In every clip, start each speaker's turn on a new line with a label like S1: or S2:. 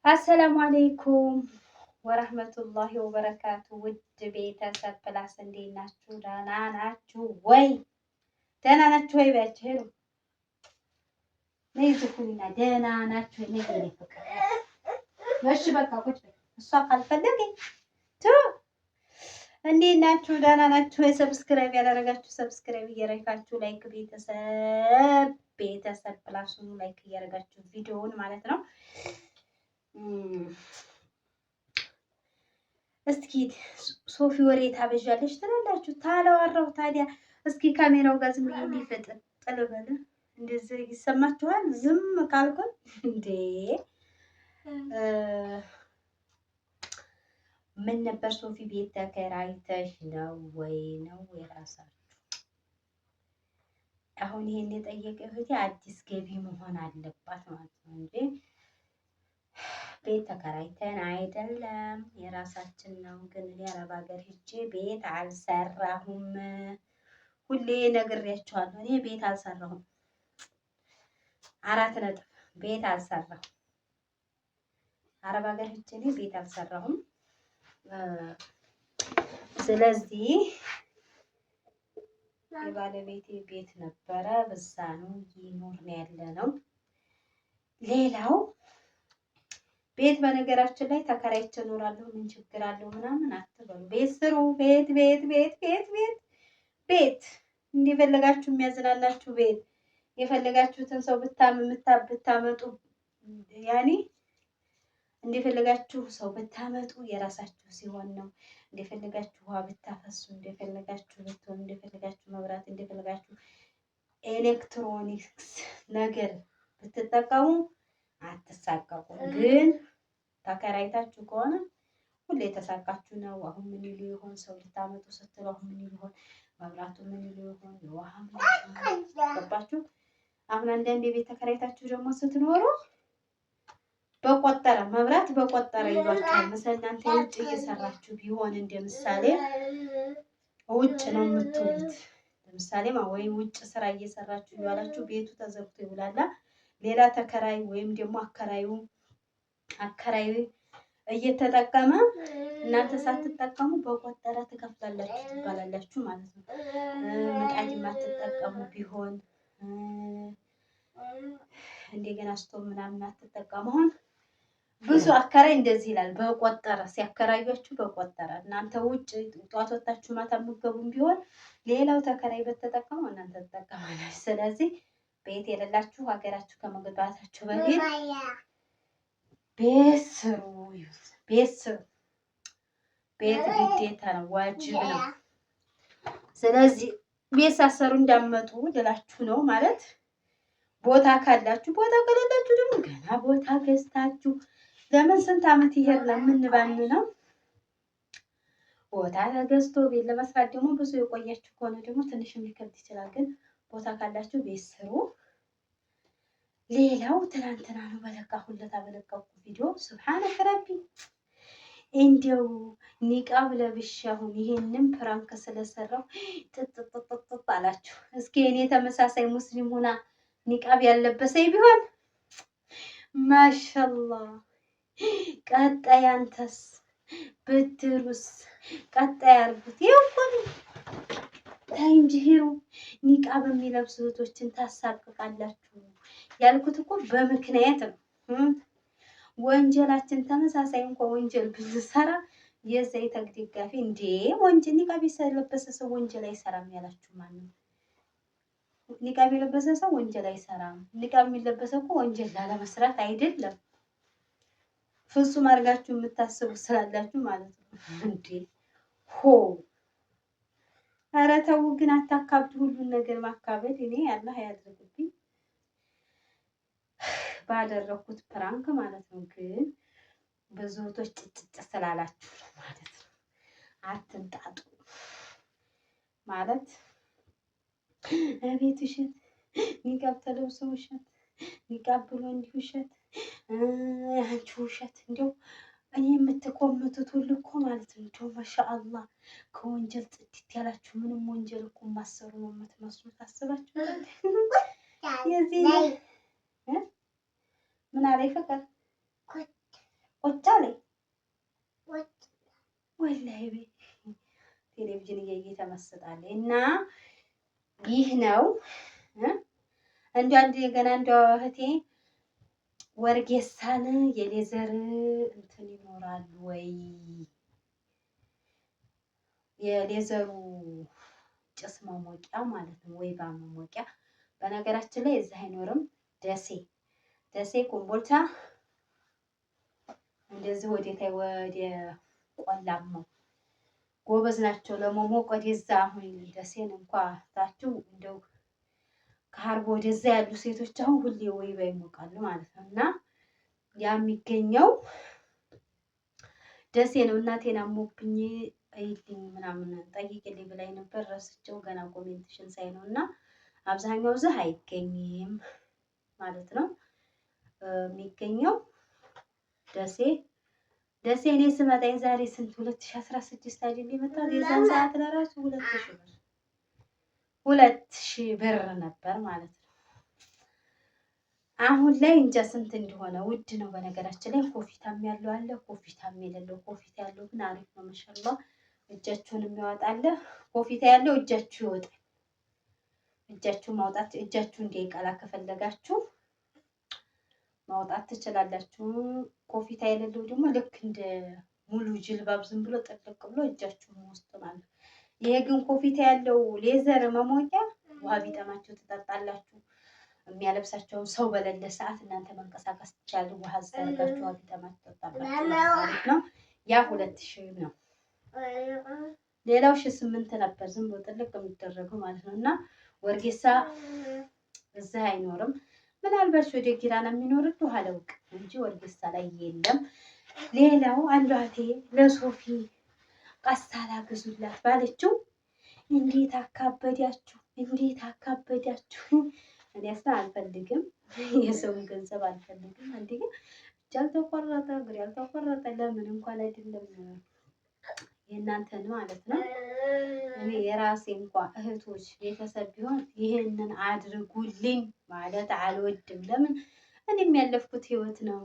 S1: አሰላሙ አለይኩም ወረህመቱላሂ ወበረካቱ። ውድ ቤተሰብ ፕላስ እንዴት ናችሁ? ደህና ናችሁ ወይ? ደህና ናችሁ ወይ? በያችሁ ሄዱ ነይ ዝኩኒና ደህና ናችሁ ወይ? ነይ ፍቅር እሺ፣ በቃ ቁጭ እሷ ካልፈለገኝ ቱ እንዴት ናችሁ? ደህና ናችሁ ወይ? ሰብስክራይብ ያላረጋችሁ ሰብስክራይብ እያረጋችሁ ላይክ ቤተሰብ ፕላሱን ላይክ እያረጋችሁ ቪዲዮውን ማለት ነው። እስኪ ሶፊ ወሬ ታበዣለች ትላላችሁ። ታላወራው ታዲያ እስኪ ካሜራው ጋር ዝም ብዬ እንዲፈጥጥ ልበል። እንደዚህ ይሰማችኋል? ዝም ካልኩኝ እንዴ ምን ነበር ሶፊ ቤት ተከራይተሽ ነው ወይ ነው የራሳችሁ? አሁን ይሄን የጠየቀ እህቴ አዲስ ገቢ መሆን አለባት ማለት ነው እንጂ ቤት ተከራይተን አይደለም፣ የራሳችን ነው። ግን እኔ አረብ ሀገር ሄጄ ቤት አልሰራሁም። ሁሌ ነግሬያቸዋለሁ። እኔ ቤት አልሰራሁም። 4 ነጥብ ቤት አልሰራሁም። አረብ ሀገር ሄጄ እኔ ቤት አልሰራሁም። ስለዚህ የባለቤቴ ቤት ነበረ፣ በዛ ነው እየኖርን ያለ ነው። ሌላው ቤት በነገራችን ላይ ተከራይቼ እኖራለሁ ምን ችግር አለው ምናምን አትበሉ። ቤት ስሩ። ቤት እንደፈለጋችሁ የሚያዝናናችሁ ቤት፣ የፈለጋችሁትን ሰው ብታመጡ ያኔ እንደፈለጋችሁ ሰው ብታመጡ የራሳችሁ ሲሆን ነው። እንደፈለጋችሁ ውሃ ብታፈሱ፣ እንደፈለጋችሁ ብትሆኑ፣ እንደፈለጋችሁ መብራት፣ እንደፈለጋችሁ ኤሌክትሮኒክስ ነገር ብትጠቀሙ አትሳቀቁ። ግን ተከራይታችሁ ከሆነ ሁሌ የተሳቃችሁ ነው። አሁን ምን ይሉ ይሆን? ሰው ልታመጡ ስትሉ አሁን ምን ይሉ ይሆን? መብራቱ ምን ይሉ ይሆን? ውሃ ምን ይሆን? ገባችሁ? አሁን አንዳንዴ ቤት ተከራይታችሁ ደግሞ ስትኖሩ በቆጠረ መብራት በቆጠረ ይሏችኋል። مثلا እናንተ ውጭ እየሰራችሁ ቢሆን እንደ ምሳሌ ውጭ ነው የምትውሉት። ለምሳሌ ወይ ውጭ ስራ እየሰራችሁ ይዋላችሁ ቤቱ ተዘግቶ ይውላል። ሌላ ተከራይ ወይም ደግሞ አከራይ እየተጠቀመ እናንተ ሳትጠቀሙ በቆጠረ ትከፍላላችሁ ትባላላችሁ ማለት ነው። ምጣድ የማትጠቀሙ ቢሆን እንደገና ስቶቭ ምናምን አትጠቀሙ። አሁን ብዙ አከራይ እንደዚህ ይላል፣ በቆጠረ ሲያከራያችሁ በቆጠረ። እናንተ ውጭ ጧት ወጣችሁ ማታ የምትገቡም ቢሆን ሌላው ተከራይ በተጠቀመው እናንተ ትጠቀማላችሁ። ስለዚህ ቤት የሌላችሁ ሀገራችሁ ከመግባታችሁ በፊት ቤት ስሩ። ቤት ግዴታ ነው፣ ዋጅብ ነው። ስለዚህ ቤት ሳሰሩ እንዳመጡ ልላችሁ ነው ማለት። ቦታ ካላችሁ፣ ቦታ ከሌላችሁ ደግሞ ገና ቦታ ገዝታችሁ ለምን ስንት ዓመት ይሄድ ለምንባል ነው። ቦታ ተገዝቶ ቤት ለመስራት ደግሞ ብዙ የቆያችሁ ከሆነ ደግሞ ትንሽ የሚከብድ ይችላል። ግን ቦታ ካላችሁ ቤት ስሩ። ሌላው ትናንትና ነው በለቀቁ ቪዲዮ ሱብሃነከ ረቢ እንዲያው ኒቃብ ለብሼ አሁን ይሄንን ፕራንክ ስለሰራው ጥጥጥጥጥ አላችሁ። እስኪ እኔ ተመሳሳይ ሙስሊም ሆና ኒቃብ ያለበሰኝ ቢሆን ማሻአላህ። ቀጣይ አንተስ ብትሩስ ቀጣይ አርጉት። ይሁን ታይ እንጂ ሂሩ ኒቃብ የሚለብሱ እህቶችን ታሳቅቃላችሁ ያልኩት እኮ በምክንያት ነው። ወንጀላችን ተመሳሳይ እንኳን ወንጀል ብንሰራ የዘይ ተግደጋፊ እንዴ ወንጀል ኒቃብ የለበሰ ሰው ወንጀል አይሰራም ያላችሁ ማን ነው? ኒቃብ የለበሰ ሰው ወንጀል አይሰራም። ኒቃብ የሚለበሰው እኮ ወንጀል ላለመስራት አይደለም። ፍጹም አድርጋችሁ የምታስቡ ስላላችሁ ማለት ነው እንዴ ኧረ ተው ግን አታካብዱ። ሁሉን ነገር ማካበድ እኔ አላህ ያድርግብኝ ባደረኩት ፕራንክ ማለት ነው። ግን ብዙ እህቶች ጭጭ ስላላችሁ ማለት ነው። አትንጣጡ ማለት ቤት ውሸት፣ ኒቃብ ተለብሶ ውሸት፣ ኒቃብ ብሎ እንዲህ ውሸት፣ አንቺ ውሸት። እንዲያው እኔ የምትኮምቱት ሁሉ እኮ ማለት ነው እንዲያው ማሻአላህ ከወንጀል ጽድት ያላችሁ ምንም ወንጀል እኮ ማሰሩ ነው የምትመስሉት። አስባችሁ የዚህ ምን አለ ፍቅር ቁጭ ላይ ወላሂ ቴሌቪዥን እያየ ተመስጣለች። እና ይህ ነው እንደገና እህቴ ወርጌሳን የሌዘር እንትን ይኖራል ወይ? የሌዘሩ ጭስ መሞቂያ ማለት ነው፣ ወይባ መሞቂያ። በነገራችን ላይ እዚህ አይኖርም። ደሴ ኮምቦልቻ እንደዚህ ወደ ቆላማው ጎበዝ ናቸው ለመሞቅ ወደዛ። አሁን ደሴን እንኳ ታችሁ እንደው ከሀርቦ ወደዛ ያሉ ሴቶች አሁን ሁሌ ወይባ ይሞቃሉ ማለት ነው። እና ያ የሚገኘው ደሴ ነው። እናቴን አሞብኝ አይልኝ ምናምን ጠይቅልኝ ብላኝ ነበር፣ ረስቼው ገና ኮሜንቴሽን ሳይ ነው። እና አብዛኛው እዚህ አይገኝም ማለት ነው። የሚገኘው ደሴ እኔ ስመጣ የዛሬ ስንት 2016 አይደል የመጣሁት? የዛን ሰዓት ለራሱ 2000 ብር ነበር ማለት ነው። አሁን ላይ እንጃ ስንት እንደሆነ ውድ ነው። በነገራችን ላይ ኮፊታም ያለው አለ፣ ኮፊታም የሌለው። ኮፊታ ያለው ግን አሪፍ ነው ማሻአላ። እጃችሁን የሚያወጣለ ኮፊታ ያለው እጃችሁ ይወጣል። እጃችሁ ማውጣት እጃችሁ እንዳይቀላ ከፈለጋችሁ ማውጣት ትችላላችሁ። ኮፊታ የሌለው ደግሞ ልክ እንደ ሙሉ ጅልባብ ዝም ብሎ ጥልቅ ብሎ እጃችሁን ውስጥ ማለት። ይሄ ግን ኮፊታ ያለው ሌዘር መሞቂያ ውሃ ቢጠማችሁ ትጠጣላችሁ። የሚያለብሳቸውን ሰው በሌለ ሰዓት እናንተ መንቀሳቀስ ትችላሉ። ውሃ ዘርጋችሁ ውሃ ቢጠማችሁ ትጠጣላችሁ ነው። ያ 2000 ነው። ሌላው 1800 ነበር ዝም ብሎ ጥልቅ የሚደረገው ማለት ነው። እና ወርጌሳ እዛ አይኖርም። ምናልባት ወደ ጊራና የሚኖር ውሃ ለውቅ እንጂ ወርጌሳ ላይ የለም። ሌላው አንዷቴ ለሶፊ ቀሳላ ግዙላት ባለችው እንዴት አካበዳችሁ፣ እንዴት አካበዳችሁ። እኔ አስራ አልፈልግም፣ የሰውን ገንዘብ አልፈልግም። አንዴ ግን እጅ አልተቆረጠ እግር ያልተቆረጠ ለምን እንኳን አይደለም የእናንተን ማለት ነው። እኔ የራሴ እንኳን እህቶች ቤተሰብ ቢሆን ይሄንን አድርጉልኝ ማለት አልወድም። ለምን እኔም ያለፍኩት ህይወት ነው።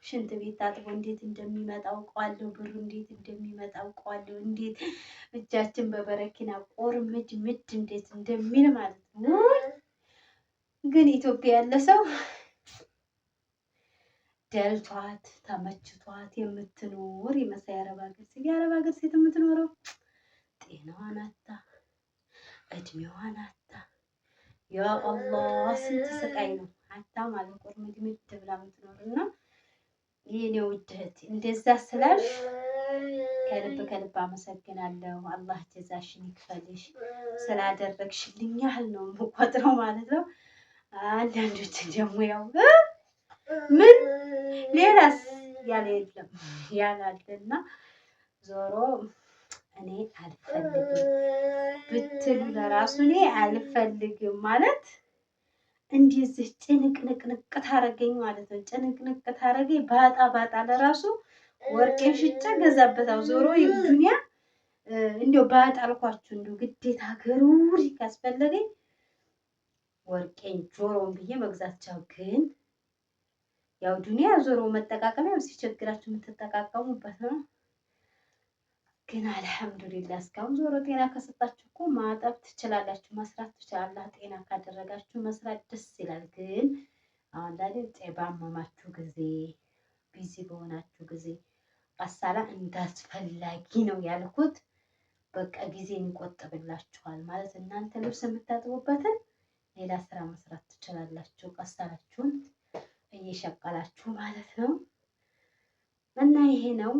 S1: ሽንት ቤት ታጥቦ እንዴት እንደሚመጣ አውቀዋለሁ። ብሩ እንዴት እንደሚመጣ አውቀዋለሁ። እንዴት እጃችን በበረኪና ቆርምድ ምድ እንዴት እንደሚል ማለት ነው። ግን ኢትዮጵያ ያለ ሰው ደልቷት ተመችቷት የምትኖር ይመስል የአረብ ሀገር ሴት የአረብ ሀገር ሴት የምትኖረው ጤናዋን አታ እድሜዋን አታ ያ አላህ ስንት ስቃይ ነው አታ ማለት ቆርምድ ምድ ብላ የምትኖር። እና የኔ ውድ እህት እንደዛ ስላልሽ ከልብ አመሰግናለሁ። አላህ ጀዛሽን ይክፈልሽ። ስላደረግሽልኝ ያህል ነው የምቆጥረው ማለት ነው። አንዳንዶች ደግሞ ያው ምን ሌላስ ያለ የለም ያላለና ዞሮ እኔ አልፈልግም ብትሉ ለራሱ እኔ አልፈልግም ማለት እንደዚህ ጭንቅንቅንቅ ታረገኝ ማለት ነው። ጭንቅንቅ ታረገኝ ባጣ ለራሱ ወርቄን ሽጬ ገዛበታው። ዞሮ ዱንያ እንዲያው ባጣ አልኳችሁ እንዲያው ግዴታ ገሩሪ ካስፈለገኝ ወርቄን ጆሮን ብዬ መግዛት ቻው። ግን ያው ዱንያ ዞሮ መጠቃቀሚያው ሲቸግራችሁ የምትጠቃቀሙበት ነው። ግን አልሐምዱሊላህ እስካሁን ዞሮ ጤና ከሰጣችሁ እኮ ማጠብ ትችላላችሁ፣ መስራት ትችላላችሁ። ጤና ካደረጋችሁ መስራት ደስ ይላል። ግን አሁን ላይ ባመማችሁ ጊዜ ቢዚ በሆናችሁ ጊዜ ቀሳላ እንዳስፈላጊ ነው ያልኩት። በቃ ጊዜን ይቆጥብላችኋል ማለት እናንተ ልብስ የምታጥቡበትን ሌላ ስራ መስራት ትችላላችሁ፣ ቀሳላችሁን እየሸቀላችሁ ማለት ነው። እና ይሄ ነው።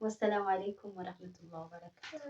S1: ወሰላሙ አለይኩም ወራህመቱላሂ ወበረካቱ።